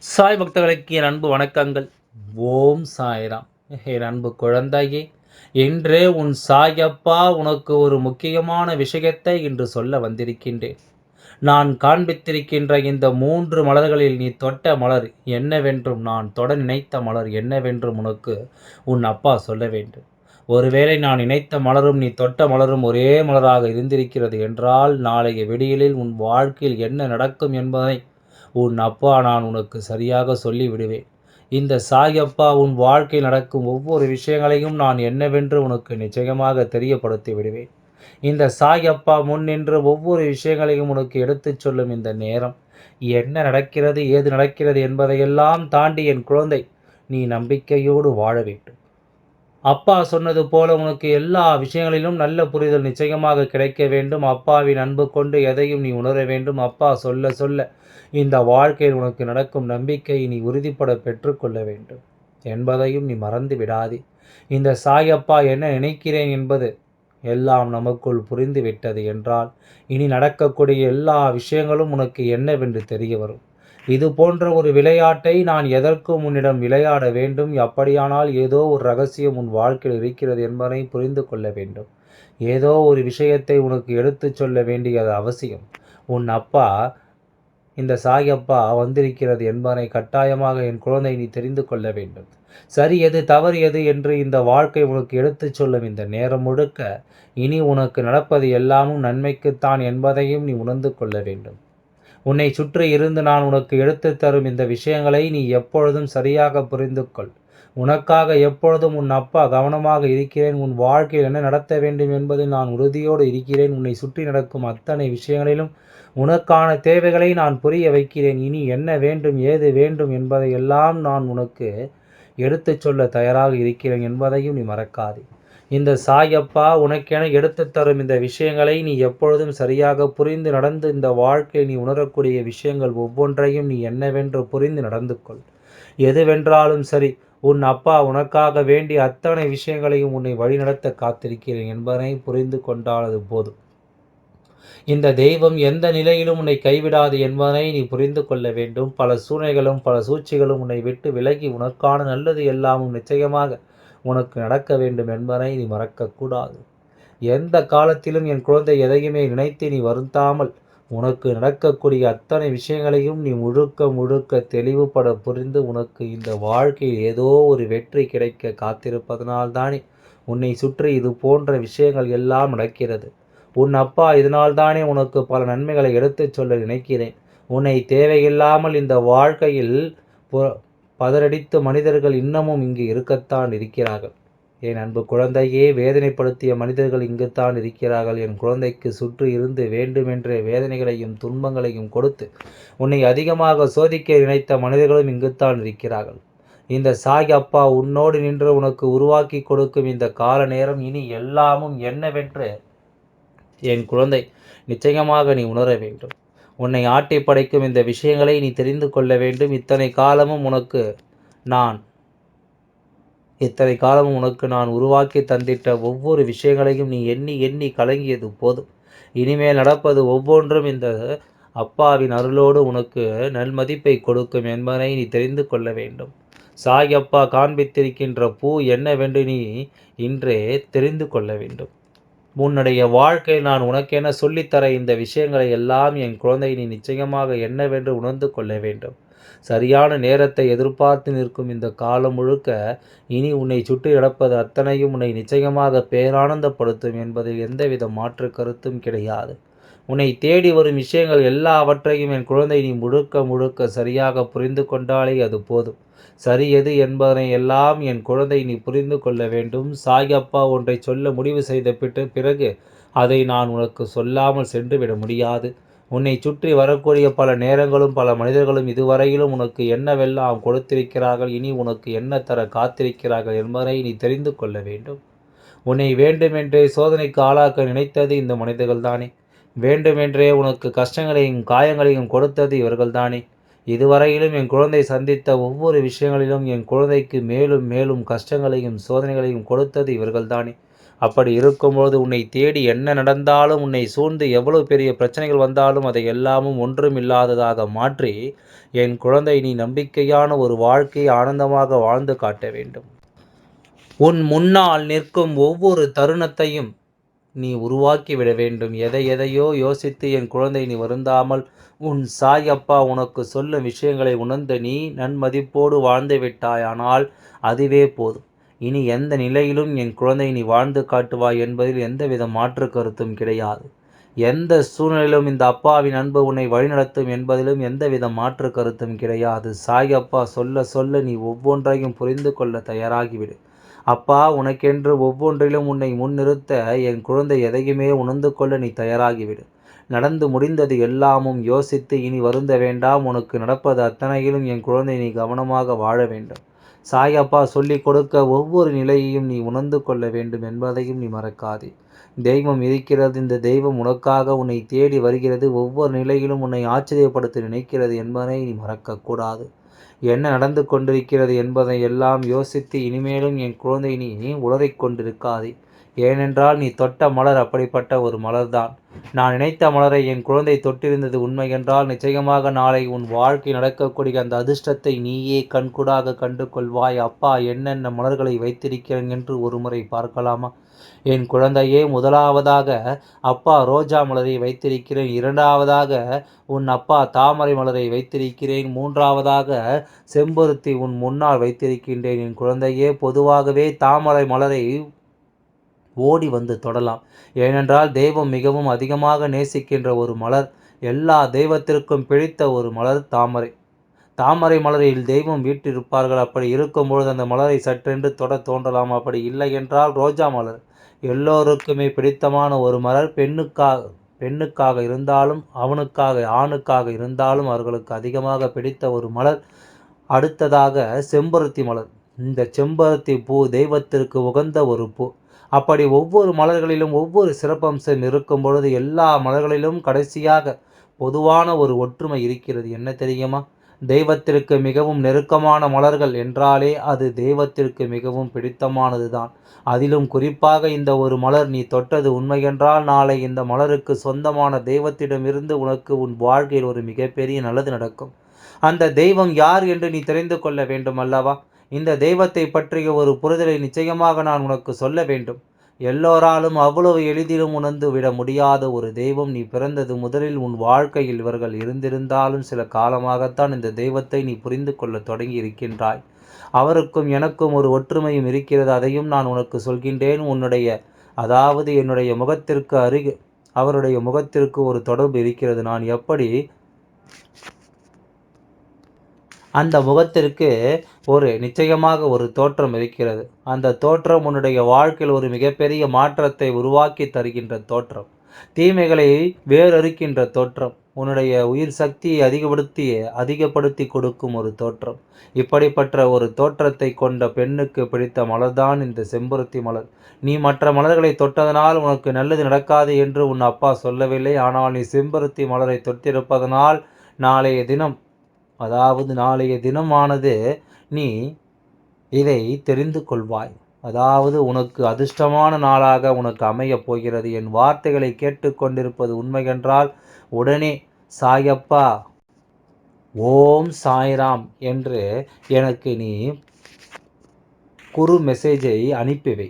சாய் பக்தர்களுக்கு என் அன்பு வணக்கங்கள். ஓம் சாய்ராம். என் அன்பு குழந்தையே, இன்றே உன் சாயப்பா உனக்கு ஒரு முக்கியமான விஷயத்தை இன்று சொல்ல வந்திருக்கின்றேன். நான் காண்பித்திருக்கின்ற இந்த 3 மலர்களில் நீ தொட்ட மலர் என்னவென்றும், நான் தொட நினைத்த மலர் என்னவென்றும் உனக்கு உன் அப்பா சொல்ல வேண்டும். ஒருவேளை நான் நினைத்த மலரும் நீ தொட்ட மலரும் ஒரே மலராக இருந்திருக்கிறது என்றால், நாளைய விடியலில் உன் வாழ்க்கையில் என்ன நடக்கும் என்பதை உன் அப்பா நான் உனக்கு சரியாக சொல்லி விடுவேன். இந்த சாயப்பா உன் வாழ்க்கையில் நடக்கும் ஒவ்வொரு விஷயங்களையும் நான் என்னவென்று உனக்கு நிச்சயமாக தெரியப்படுத்தி விடுவேன். இந்த சாயப்பா முன் நின்று ஒவ்வொரு விஷயங்களையும் உனக்கு எடுத்துச் சொல்லும் இந்த நேரம், என்ன நடக்கிறது, ஏது நடக்கிறது என்பதையெல்லாம் தாண்டி என் குழந்தை, நீ நம்பிக்கையோடு வாழ வேண்டும். அப்பா சொன்னது போல உனக்கு எல்லா விஷயங்களிலும் நல்ல புரிதல் நிச்சயமாக கிடைக்க வேண்டும். அப்பாவின் அன்பு கொண்டு எதையும் நீ உணர வேண்டும். அப்பா சொல்ல சொல்ல இந்த வாழ்க்கையில் உனக்கு நடக்கும் நம்பிக்கையை நீ உறுதிப்பட பெற்றுக்கொள்ள வேண்டும் என்பதையும் நீ மறந்து விடாதே. இந்த சாயப்பா என்ன நினைக்கிறேன் என்பது எல்லாம் நமக்குள் புரிந்து விட்டது என்றால், இனி நடக்கக்கூடிய எல்லா விஷயங்களும் உனக்கு என்னவென்று தெரிய வரும். இது போன்ற ஒரு விளையாட்டை நான் எதற்கும் உன்னிடம் விளையாட வேண்டும். அப்படியானால் ஏதோ ஒரு ரகசியம் உன் வாழ்க்கையில் இருக்கிறது என்பதை புரிந்து கொள்ள வேண்டும். ஏதோ ஒரு விஷயத்தை உனக்கு எடுத்துச் சொல்ல வேண்டியது அவசியம். உன் அப்பா, இந்த சாயப்பா வந்திருக்கிறது என்பதை கட்டாயமாக என் குழந்தை நீ தெரிந்து கொள்ள வேண்டும். சரி எது, தவறு எது என்று இந்த வாழ்க்கை உனக்கு எடுத்துச் சொல்லும் இந்த நேரம் முழுக்க, இனி உனக்கு நடப்பது எல்லாமும் நன்மைக்குத்தான் என்பதையும் நீ உணர்ந்து கொள்ள வேண்டும். உன்னை சுற்றி இருந்து நான் உனக்கு எடுத்துத் தரும் இந்த விஷயங்களை நீ எப்பொழுதும் சரியாக புரிந்து கொள். உனக்காக எப்பொழுதும் உன் அப்பா கவனமாக இருக்கிறேன். உன் வாழ்க்கையில் என்ன நடத்த வேண்டும் என்பதில் நான் உறுதியோடு இருக்கிறேன். உன்னை சுற்றி நடக்கும் அத்தனை விஷயங்களிலும் உனக்கான தேவைகளை நான் புரிய வைக்கிறேன். இனி என்ன வேண்டும், ஏது வேண்டும் என்பதையெல்லாம் நான் உனக்கு எடுத்துச் சொல்ல தயாராக இருக்கிறேன் என்பதையும் நீ மறக்காதே. இந்த சாயப்பா உனக்கென எடுத்துத் தரும் இந்த விஷயங்களை நீ எப்பொழுதும் சரியாக புரிந்து நடந்து இந்த வாழ்க்கையில் நீ உணரக்கூடிய விஷயங்கள் ஒவ்வொன்றையும் நீ என்னவென்று புரிந்து நடந்து கொள். எதுவென்றாலும் சரி, உன் அப்பா உனக்காக வேண்டிய அத்தனை விஷயங்களையும் உன்னை வழிநடத்த காத்திருக்கிறேன் என்பதை புரிந்து கொண்டால் அது போதும். இந்த தெய்வம் எந்த நிலையிலும் உன்னை கைவிடாது என்பதை நீ புரிந்து கொள்ள வேண்டும். பல சூழ்நிலைகளும் பல சூழ்ச்சிகளும் உன்னை விட்டு விலகி உனக்கான நல்லது எல்லாமும் நிச்சயமாக உனக்கு நடக்க வேண்டும் என்பதை நீ மறக்கக்கூடாது. எந்த காலத்திலும் என் குழந்தை எதையுமே நினைத்து நீ வருந்தாமல் உனக்கு நடக்கக்கூடிய அத்தனை விஷயங்களையும் நீ முழுக்க முழுக்க தெளிவுபட புரிந்து உனக்கு இந்த வாழ்க்கையில் ஏதோ ஒரு வெற்றி கிடைக்க காத்திருப்பதனால்தானே உன்னை சுற்றி இது போன்ற விஷயங்கள் எல்லாம் நடக்கிறது. உன் அப்பா இதனால்தானே உனக்கு பல நன்மைகளை எடுத்துச் சொல்ல நினைக்கிறேன். உன்னை தேவையில்லாமல் இந்த வாழ்க்கையில் பதறடித்து மனிதர்கள் இன்னமும் இங்கு இருக்கத்தான் இருக்கிறார்கள். என் அன்பு குழந்தையே, வேதனைப்படுத்திய மனிதர்கள் இங்குத்தான் இருக்கிறார்கள். என் குழந்தைக்கு சுற்றி இருந்து வேண்டுமென்றே வேதனைகளையும் துன்பங்களையும் கொடுத்து உன்னை அதிகமாக சோதிக்க நினைத்த மனிதர்களும் இங்குத்தான் இருக்கிறார்கள். இந்த சாய் அப்பா உன்னோடு நின்று உனக்கு உருவாக்கி கொடுக்கும் இந்த கால நேரம் இனி எல்லாமும் என்னவென்று என் குழந்தை நிச்சயமாக நீ உணர வேண்டும். உன்னை ஆட்டி படைக்கும் இந்த விஷயங்களை நீ தெரிந்து கொள்ள வேண்டும். இத்தனை காலமும் உனக்கு நான் உருவாக்கி தந்திட்ட ஒவ்வொரு விஷயங்களையும் நீ எண்ணி எண்ணி கலங்கியது போதும். இனிமேல் நடப்பது ஒவ்வொன்றும் இந்த அப்பாவின் அருளோடு உனக்கு நல்மதிப்பை கொடுக்கும் என்பதை நீ தெரிந்து கொள்ள வேண்டும். சாய் அப்பா காண்பித்திருக்கின்ற பூ என்னவென்று நீ இன்றே தெரிந்து கொள்ள வேண்டும். உன்னுடைய வாழ்க்கையில் நான் உனக்கென சொல்லித்தர இந்த விஷயங்களை எல்லாம் என் குழந்தை நீ நிச்சயமாக என்னவென்று உணர்ந்து கொள்ள வேண்டும். சரியான நேரத்தை எதிர்பார்த்து நிற்கும் இந்த காலம் முழுக்க இனி உன்னை சுற்றி நடப்பது அத்தனையும் உன்னை நிச்சயமாக பேரானந்தப்படுத்தும் என்பதில் எந்தவித மாற்று கருத்தும் கிடையாது. உன்னை தேடி வரும் விஷயங்கள் எல்லாவற்றையும் என் குழந்தை நீ முழுக்க முழுக்க சரியாக புரிந்து கொண்டாலே அது போதும். சரி எது என்பதனை எல்லாம் என் குழந்தை நீ புரிந்து கொள்ள வேண்டும். சாயப்பா ஒன்றை சொல்ல முடிவு செய்த பிறகு அதை நான் உனக்கு சொல்லாமல் சென்றுவிட முடியாது. உன்னை சுற்றி வரக்கூடிய பல நேரங்களும் பல மனிதர்களும் இதுவரையிலும் உனக்கு என்னவெல்லாம் கொடுத்திருக்கிறார்கள், இனி உனக்கு என்ன தர காத்திருக்கிறார்கள் என்பதை நீ தெரிந்து கொள்ள வேண்டும். உன்னை வேண்டுமென்றே சோதனைக்கு ஆளாக்க நினைத்தது இந்த மனிதர்கள்தானே. வேண்டுமென்றே உனக்கு கஷ்டங்களையும் காயங்களையும் கொடுத்தது இவர்கள்தானே. இதுவரையிலும் என் குழந்தை சந்தித்த ஒவ்வொரு விஷயங்களிலும் என் குழந்தைக்கு மேலும் மேலும் கஷ்டங்களையும் சோதனைகளையும் கொடுத்தது இவர்கள்தானே. அப்படி இருக்கும்போது உன்னை தேடி என்ன நடந்தாலும், உன்னை சூழ்ந்து எவ்வளவு பெரிய பிரச்சனைகள் வந்தாலும் அதை எல்லாமும் ஒன்றுமில்லாததாக மாற்றி, என் குழந்தை நீ நம்பிக்கையான ஒரு வாழ்க்கையை ஆனந்தமாக வாழ்ந்து காட்ட வேண்டும். உன் முன்னால் நிற்கும் ஒவ்வொரு தருணத்தையும் நீ உருவாக்கி விட வேண்டும். எதையோ யோசித்து என் குழந்தை நீ வருந்தாமல், உன் சாய் அப்பா உனக்கு சொல்லும் விஷயங்களை உணர்ந்து நீ நன்மதிப்போடு வாழ்ந்து விட்டாயானால் அதுவே போதும். இனி எந்த நிலையிலும் என் குழந்தை நீ வாழ்ந்து காட்டுவாய் என்பதில் எந்தவித மாற்று கருத்தும் கிடையாது. எந்த சூழ்நிலையிலும் இந்த அப்பாவின் அன்பு உன்னை வழிநடத்தும் என்பதிலும் எந்தவித மாற்று கருத்தும் கிடையாது. சாய் அப்பா சொல்ல சொல்ல நீ ஒவ்வொன்றையும் புரிந்து கொள்ள தயாராகிவிடு. அப்பா உனக்கென்று ஒவ்வொன்றிலும் உன்னை முன்னிறுத்த என் குழந்தை எதையுமே உணர்ந்து கொள்ள நீ தயாராகிவிடு. நடந்து முடிந்தது எல்லாமும் யோசித்து இனி வருந்த வேண்டாம். உனக்கு நடப்பது அத்தனையிலும் என் குழந்தை நீ கவனமாக வாழ வேண்டும். சாய் அப்பா சொல்லிக் கொடுக்க ஒவ்வொரு நிலையையும் நீ உணர்ந்து கொள்ள வேண்டும் என்பதையும் நீ மறக்காதே. தெய்வம் இருக்கிறது. இந்த தெய்வம் உனக்காக உன்னை தேடி வருகிறது. ஒவ்வொரு நிலையிலும் உன்னை ஆச்சரியப்படுத்த நினைக்கிறது என்பதை நீ மறக்கக்கூடாது. என்ன நடந்து கொண்டிருக்கிறது என்பதை எல்லாம் யோசித்து இனிமேலும் என் குழந்தை நீ உளறிக் கொண்டிருக்காதே. ஏனென்றால் நீ தொட்ட மலர் அப்படிப்பட்ட ஒரு மலர்தான். நான் நினைத்த மலரை என் குழந்தை தொட்டிருந்தது உண்மை என்றால் நிச்சயமாக நாளை உன் வாழ்க்கை நடக்கக்கூடிய அந்த அதிர்ஷ்டத்தை நீயே கண்கூடாக கண்டு கொள்வாய். அப்பா என்னென்ன மலர்களை வைத்திருக்கிறேன் என்று ஒருமுறை பார்க்கலாமா? என் குழந்தையே, முதலாவதாக அப்பா ரோஜா மலரை வைத்திருக்கிறேன். இரண்டாவதாக உன் அப்பா தாமரை மலரை வைத்திருக்கிறேன். மூன்றாவதாக செம்பருத்தி உன் முன்னால் வைத்திருக்கின்றேன். என் குழந்தையே, பொதுவாகவே தாமரை மலரை ஓடி வந்து தொடலாம். ஏனென்றால் தெய்வம் மிகவும் அதிகமாக நேசிக்கின்ற ஒரு மலர். எல்லா தெய்வத்திற்கும் பிடித்த ஒரு மலர் தாமரை. தாமரை மலரில் தெய்வம் வீற்றிருப்பார்கள். அப்படி இருக்கும்பொழுது அந்த மலரை சற்றென்று தொட தோன்றலாம். அப்படி இல்லை என்றால் ரோஜா மலர் எல்லோருக்குமே பிடித்தமான ஒரு மலர். பெண்ணுக்காக இருந்தாலும் ஆணுக்காக இருந்தாலும் அவர்களுக்கு அதிகமாக பிடித்த ஒரு மலர். அடுத்ததாக செம்பருத்தி மலர். இந்த செம்பருத்தி பூ தெய்வத்திற்கு உகந்த ஒரு பூ. அப்படி ஒவ்வொரு மலர்களிலும் ஒவ்வொரு சிறப்பம்சம் இருக்கும் பொழுது எல்லா மலர்களிலும் கடைசியாக பொதுவான ஒரு ஒற்றுமை இருக்கிறது. என்ன தெரியுமா? தெய்வத்திற்கு மிகவும் நெருக்கமான மலர்கள் என்றாலே அது தெய்வத்திற்கு மிகவும் பிடித்தமானதுதான். அதிலும் குறிப்பாக இந்த ஒரு மலர் நீ தொட்டது உண்மையென்றால் நாளை இந்த மலருக்கு சொந்தமான தெய்வத்திடமிருந்து உனக்கு உன் வாழ்க்கையில் ஒரு மிகப்பெரிய நல்லது நடக்கும். அந்த தெய்வம் யார் என்று நீ தெரிந்து கொள்ள வேண்டும் அல்லவா? இந்த தெய்வத்தை பற்றிய ஒரு புரிதலை நிச்சயமாக நான் உனக்கு சொல்ல வேண்டும். எல்லோராலும் அவ்வளவு எளிதிலும் உணர்ந்து விட முடியாத ஒரு தெய்வம். நீ பிறந்தது முதலில் உன் வாழ்க்கையில் இவர்கள் இருந்திருந்தாலும் சில காலமாகத்தான் இந்த தெய்வத்தை நீ புரிந்து கொள்ள தொடங்கி இருக்கின்றாய். அவருக்கும் எனக்கும் ஒரு ஒற்றுமையும் இருக்கிறது. அதையும் நான் உனக்கு சொல்கின்றேன். அதாவது என்னுடைய முகத்திற்கு அவருடைய முகத்திற்கு ஒரு தொடர்பு இருக்கிறது. நான் எப்படி அந்த முகத்திற்கு நிச்சயமாக ஒரு தோற்றம் இருக்கிறது. அந்த தோற்றம் உன்னுடைய வாழ்க்கையில் ஒரு மிகப்பெரிய மாற்றத்தை உருவாக்கி தருகின்ற தோற்றம். தீமைகளை வேறறுக்கின்ற தோற்றம். உன்னுடைய உயிர் சக்தியை அதிகப்படுத்தி கொடுக்கும் ஒரு தோற்றம். இப்படிப்பட்ட ஒரு தோற்றத்தை கொண்ட பெண்ணுக்கு பிடித்த மலர்தான் இந்த செம்பருத்தி மலர். நீ மற்ற மலர்களை தொட்டதனால் உனக்கு நல்லது நடக்காது என்று உன் அப்பா சொல்லவில்லை. ஆனால் நீ செம்பருத்தி மலரை தொட்டிருப்பதனால் நாளைய தினமானது நீ இதை தெரிந்து கொள்வாய். அதாவது உனக்கு அதிர்ஷ்டமான நாளாக உனக்கு அமையப் போகிறது. என் வார்த்தைகளை கேட்டுக்கொண்டிருப்பது உண்மையென்றால் உடனே சாயப்பா ஓம் சாய்ராம் என்று எனக்கு நீ குறு மெசேஜை அனுப்பிவை.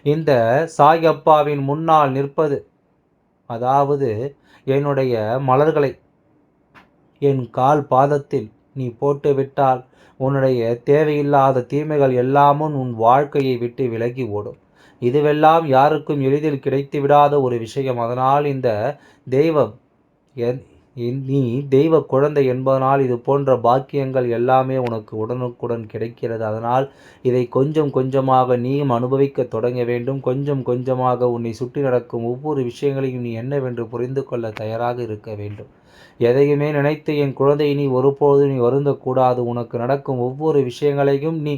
இந்த சாயப்பாவின் முன்னால் நிற்பது, அதாவது என்னுடைய மலர்களை என் கால் பாதத்தில் நீ போட்டுவிட்டால் உன்னுடைய தேவையில்லாத தீமைகள் எல்லாமும் உன் வாழ்க்கையை விட்டு விலகி ஓடும். இதுவெல்லாம் யாருக்கும் எளிதில் கிடைத்து விடாத ஒரு விஷயம். அதனால் இந்த தெய்வம் நீ தெய்வ குழந்தை என்பதனால் இது போன்ற பாக்கியங்கள் எல்லாமே உனக்கு உடனுக்குடன் கிடைக்கிறது. அதனால் இதை கொஞ்சம் கொஞ்சமாக நீயும் அனுபவிக்க தொடங்க வேண்டும். கொஞ்சம் கொஞ்சமாக உன்னை சுற்றி நடக்கும் ஒவ்வொரு விஷயங்களையும் நீ என்னவென்று புரிந்து கொள்ள தயாராக இருக்க வேண்டும். எதையுமே நினைத்து என் குழந்தை நீ ஒருபோது நீ வருந்தக்கூடாது. உனக்கு நடக்கும் ஒவ்வொரு விஷயங்களையும் நீ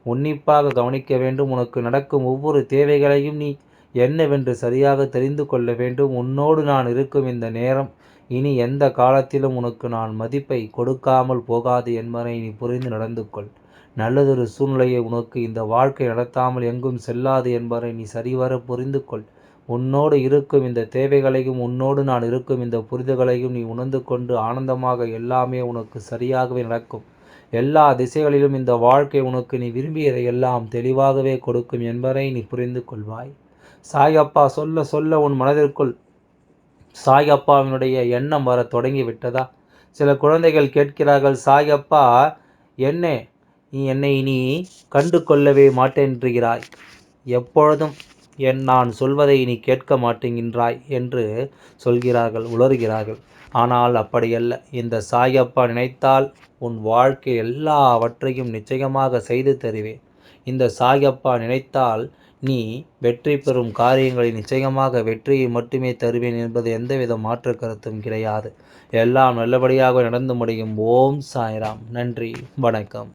உன்னிப்பாக கவனிக்க வேண்டும். உனக்கு நடக்கும் ஒவ்வொரு தேவைகளையும் நீ என்னவென்று சரியாக தெரிந்து கொள்ள வேண்டும். உன்னோடு நான் இருக்கும் இந்த நேரம் இனி எந்த காலத்திலும் உனக்கு நான் மதிப்பை கொடுக்காமல் போகாது என்பதை நீ புரிந்து நடந்து கொள். நல்லதொரு சூழ்நிலையை உனக்கு இந்த வாழ்க்கை நடத்தாமல் எங்கும் செல்லாது என்பதை நீ சரிவர புரிந்து கொள். உன்னோடு இருக்கும் இந்த தேவைகளையும் உன்னோடு நான் இருக்கும் இந்த புரிதல்களையும் நீ உணர்ந்து கொண்டு ஆனந்தமாக எல்லாமே உனக்கு சரியாகவே நடக்கும். எல்லா திசைகளிலும் இந்த வாழ்க்கை உனக்கு நீ விரும்பியதை எல்லாம் தெளிவாகவே கொடுக்கும் என்பதை நீ புரிந்து கொள்வாய். சாயப்பா சொல்ல சொல்ல உன் மனதிற்குள் சாயப்பாவினுடைய எண்ணம் வர தொடங்கி விட்டதா? சில குழந்தைகள் கேட்கிறார்கள், சாயப்பா என்ன நீ என்னை நீ கண்டு கொள்ளவே மாட்டேன்கிறாய், எப்பொழுதும் நான் சொல்வதை நீ கேட்க மாட்டேங்கின்றாய் என்று சொல்கிறார்கள், உளறுகிறார்கள். ஆனால் அப்படியல்ல. இந்த சாயப்பா நினைத்தால் உன் வாழ்க்கை எல்லாவற்றையும் நிச்சயமாக செய்து தருவேன். இந்த சாயப்பா நினைத்தால் நீ வெற்றி பெறும் காரியங்களில் நிச்சயமாக வெற்றியை மட்டுமே தருவேன் என்பது எந்தவித மாற்று கருத்தும் கிடையாது. எல்லாம் நல்லபடியாக நடந்து முடியும். ஓம் சாய்ராம். நன்றி, வணக்கம்.